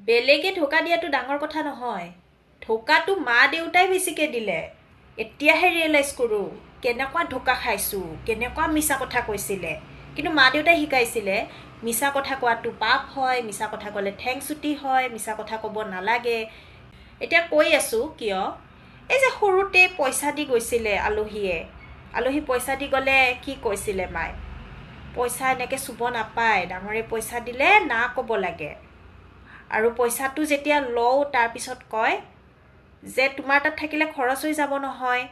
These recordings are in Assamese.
বেলেগে ধোকা দিয়াটো ডাঙৰ কথা নহয়, ধোকাটো মা দেউতাই বেছিকৈ দিলে। এতিয়াহে ৰিয়েলাইজ কৰোঁ কেনেকুৱা ধোকা খাইছোঁ, কেনেকুৱা মিছা কথা কৈছিলে। কিন্তু মা দেউতাই শিকাইছিলে মিছা কথা কোৱাটো পাপ হয়, মিছা কথা ক'লে ঠেং চুটি হয়, মিছা কথা ক'ব নালাগে। এতিয়া কৈ আছোঁ কিয়, এই যে সৰুতে পইচা দি গৈছিলে আলহী পইচা দি গ'লে কি কৈছিলে মায়ে, পইচা এনেকৈ চুব নাপায়, ডাঙৰে পইচা দিলে না ক'ব লাগে। আৰু পইচাটো যেতিয়া লওঁ তাৰপিছত কয় যে তোমাৰ তাত থাকিলে খৰচ হৈ যাব নহয়,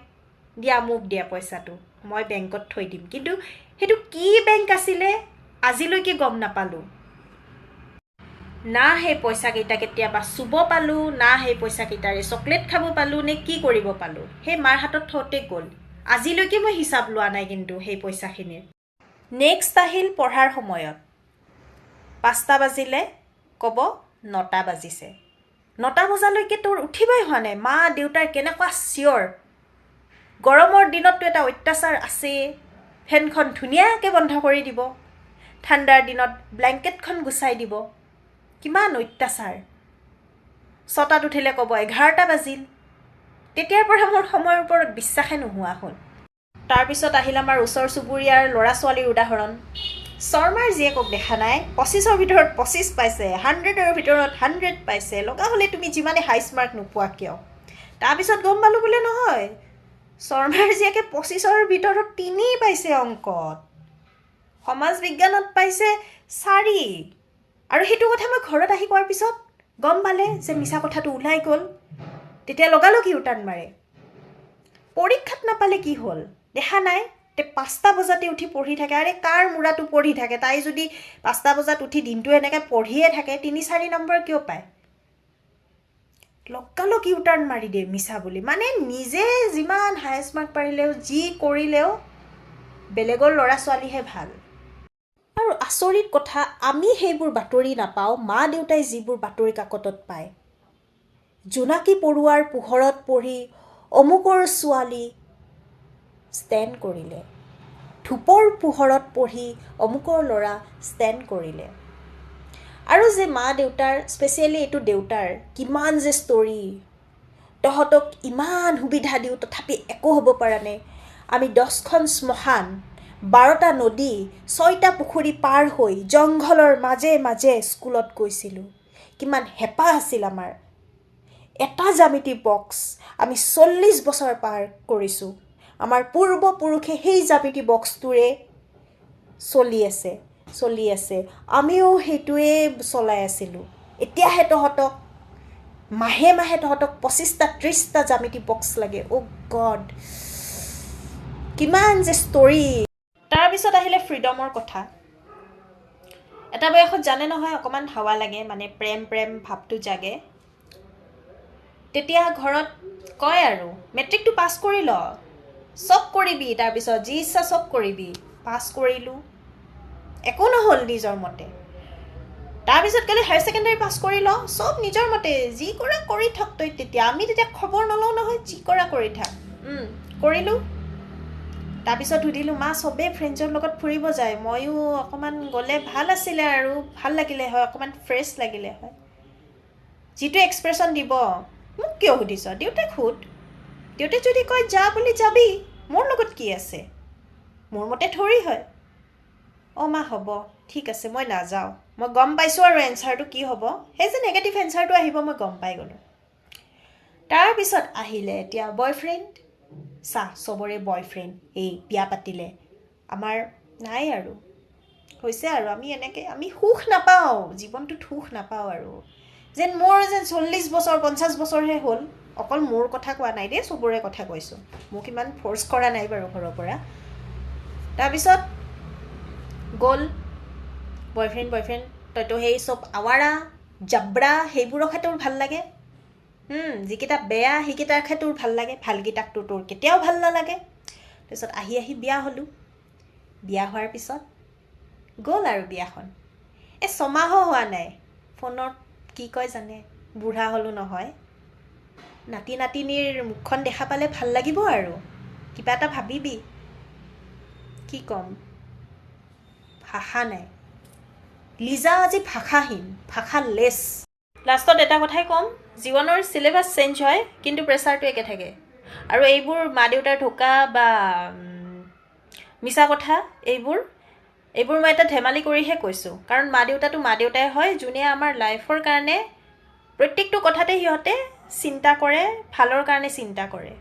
দিয়া মোক দিয়া পইচাটো, মই বেংকত থৈ দিম। কিন্তু সেইটো কি বেংক আছিলে আজিলৈকে গম নাপালোঁ। না সেই পইচাকেইটা কেতিয়াবা চুব পালোঁ, না সেই পইচাকেইটাৰে চকলেট খাব পালোঁ, নে কি কৰিব পালোঁ। সেই মাৰ হাতত থওঁতে গ'ল। আজিলৈকে মই হিচাপ লোৱা নাই কিন্তু সেই পইচাখিনিৰ। নেক্সট আহিল পঢ়াৰ সময়ত। 5টা বাজিলে ক'ব 9টা বাজিছে। 9টা বজালৈকে তোৰ উঠিবই হোৱা নাই। মা দেউতাৰ কেনেকুৱা চিঞৰ। গৰমৰ দিনততো এটা অত্যাচাৰ আছেই, ফেনখন ধুনীয়াকৈ বন্ধ কৰি দিব, ঠাণ্ডাৰ দিনত ব্লেংকেটখন গুচাই দিব, কিমান অত্যাচাৰ। 6টাত উঠিলে ক'ব 11টা বাজিল। তেতিয়াৰ পৰা মোৰ সময়ৰ ওপৰত বিশ্বাসে নোহোৱা হ'ল। তাৰপিছত আহিল আমাৰ ওচৰ চুবুৰীয়াৰ ল'ৰা ছোৱালীৰ উদাহৰণ। শৰ্মাৰ জীয়েকক দেখা নাই, 25ৰ ভিতৰত 25 পাইছে, 100ৰ ভিতৰত 100 পাইছে, লগা হ'লে তুমি যিমানে হাইচ মাৰ্ক নোপোৱা কিয়। তাৰপিছত গম পালোঁ বোলে নহয়, শৰ্মাৰ জীয়েকে 25ৰ ভিতৰত 3 পাইছে অংকত, সমাজ বিজ্ঞানত পাইছে 4। আৰু সেইটো কথা মই ঘৰত আহি কোৱাৰ পিছত গম পালে যে মিছা কথাটো ওলাই গ'ল। তেতিয়া লগালগ ইউটাৰ্ণ মাৰে। পৰীক্ষাত নাপালে কি হ'ল, দেখা নাই 5টা বজাতে উঠি পঢ়ি থাকে। আৰে কাৰ মূৰাটো পঢ়ি থাকে, তাই যদি 5টা বজাত উঠি দিনটো এনেকৈ পঢ়িয়ে থাকে 3-4 নম্বৰ কিয় পায়। লগালগ ইউটাৰ্ণ মাৰি দিয়ে মিছা বুলি। মানে নিজে যিমান হায়েষ্ট মাৰ্ক পাৰিলেও যি কৰিলেও বেলেগৰ ল'ৰা ছোৱালীহে ভাল। আৰু আচৰিত কথা, আমি সেইবোৰ বাতৰি নাপাওঁ, মা দেউতাই যিবোৰ বাতৰি কাকতত পায়। জোনাকী পৰুৱাৰ পোহৰত পঢ়ি অমুকৰ ছোৱালী ষ্টেণ্ড কৰিলে, ধূপৰ পোহৰত পঢ়ি অমুকৰ ল'ৰা ষ্টেণ্ড কৰিলে। আৰু যে মা দেউতাৰ, স্পেচিয়েলি এইটো দেউতাৰ কিমান যে ষ্টৰী, তহঁতক ইমান সুবিধা দিওঁ তথাপি একো হ'ব পৰা নাই। আমি 10খন শ্মশান, 12টা নদী, 6টা পুখুৰী পাৰ হৈ জংঘলৰ মাজে মাজে স্কুলত গৈছিলোঁ। কিমান হেঁপাহ আছিল আমাৰ। এটা জ্যামিতি বক্স আমি 40 বছৰ পাৰ কৰিছোঁ। আমাৰ পূৰ্বপুৰুষে সেই জ্যামিতি বক্সটোৰে চলি আছে, আমিও সেইটোৱে চলাই আছিলোঁ। এতিয়াহে তহঁতক মাহে মাহে তহঁতক 25টা 30টা জ্যামিতি বক্স লাগে। অ' গড, কিমান যে ষ্টৰী। তাৰপিছত আহিলে ফ্ৰীডমৰ কথা। এটা বয়সত জানে নহয় অকণমান হাৱা লাগে, মানে প্ৰেম ভাৱটো জাগে। তেতিয়া ঘৰত কয় আৰু মেট্ৰিকটো পাছ কৰি ল, চব কৰিবি, তাৰপিছত যি ইচ্ছা চব কৰিবি। পাছ কৰিলোঁ, একো নহ'ল নিজৰ মতে। তাৰপিছত ক'লে হায়াৰ ছেকেণ্ডেৰী পাছ কৰি ল, চব নিজৰ মতে, যি কৰা কৰি থাক তই। আমি তেতিয়া খবৰ নলওঁ নহয়, যি কৰা কৰি থাক। কৰিলোঁ। তাৰপিছত সুধিলোঁ, মা চবেই ফ্ৰেণ্ডছৰ লগত ফুৰিব যায়, ময়ো অকণমান গ'লে ভাল আছিলে আৰু ভাল লাগিলে হয়, অকণমান ফ্ৰেছ লাগিলে হয়। যিটো এক্সপ্ৰেশ্যন দিব, মোক কিয় সুধিছ, দেউতাক সোধ। দেউতাই যদি কয় যা বুলি যাবি, মোৰ লগত কি আছে, মোৰ মতে থৰি হয়। অঁ মা হ'ব, ঠিক আছে, মই নাযাওঁ। মই গম পাইছোঁ আৰু এনচাৰটো কি হ'ব, সেই যে নেগেটিভ এনচাৰটো আহিব মই গম পাই গ'লোঁ। তাৰপিছত আহিলে এতিয়া বয়ফ্ৰেণ্ড। চবৰে বয়ফ্ৰেণ্ড, এই বিয়া পাতিলে, আমাৰ নাই আৰু হৈছে আৰু আমি সুখ নাপাওঁ, জীৱনটোত সুখ নাপাওঁ আৰু। যেন মোৰ যেন 40 বছৰ 50 বছৰহে হ'ল। অকল মোৰ কথা কোৱা নাই দেই, চবৰে কথা কৈছোঁ। মোক ইমান ফ'ৰ্চ কৰা নাই বাৰু ঘৰৰ পৰা। তাৰপিছত গ'ল বয়ফ্ৰেণ্ড, তইতো সেই চব আৱাৰা জাবৰা সেইবোৰকহে তোৰ ভাল লাগে। যিকেইটা বেয়া সেইকেইটাকহে তোৰ ভাল লাগে, ভালকেইটাকতো তোৰ কেতিয়াও ভাল নালাগে। তাৰপিছত আহি বিয়া হ'লোঁ। বিয়া হোৱাৰ পিছত গ'ল আৰু বিয়াখন। 6 মাহো হোৱা নাই, ফোনত কি কয় জানে, বুঢ়া হ'লোঁ নহয়, নাতি নাতিনীৰ মুখখন দেখা পালে ভাল লাগিব আৰু কিবা এটা ভাবিবি। কি ক'ম, ভাষা নাই। লিজা আজি ভাষাহীন, ভাষালেছ। লাষ্টত এটা কথাই ক'ম, জীৱনৰ চিলেবাছ চেঞ্জ হয় কিন্তু প্ৰেছাৰটো একে থাকে। আৰু এইবোৰ মা দেউতাৰ ধোকা বা মিছা কথা এইবোৰ মই এটা ধেমালি কৰিহে কৈছোঁ। কাৰণ মা দেউতাটো মা দেউতাই হয়, যোনে আমাৰ লাইফৰ কাৰণে প্ৰত্যেকটো কথাতে সিহঁতে চিন্তা কৰে, ভালৰ কাৰণে চিন্তা কৰে।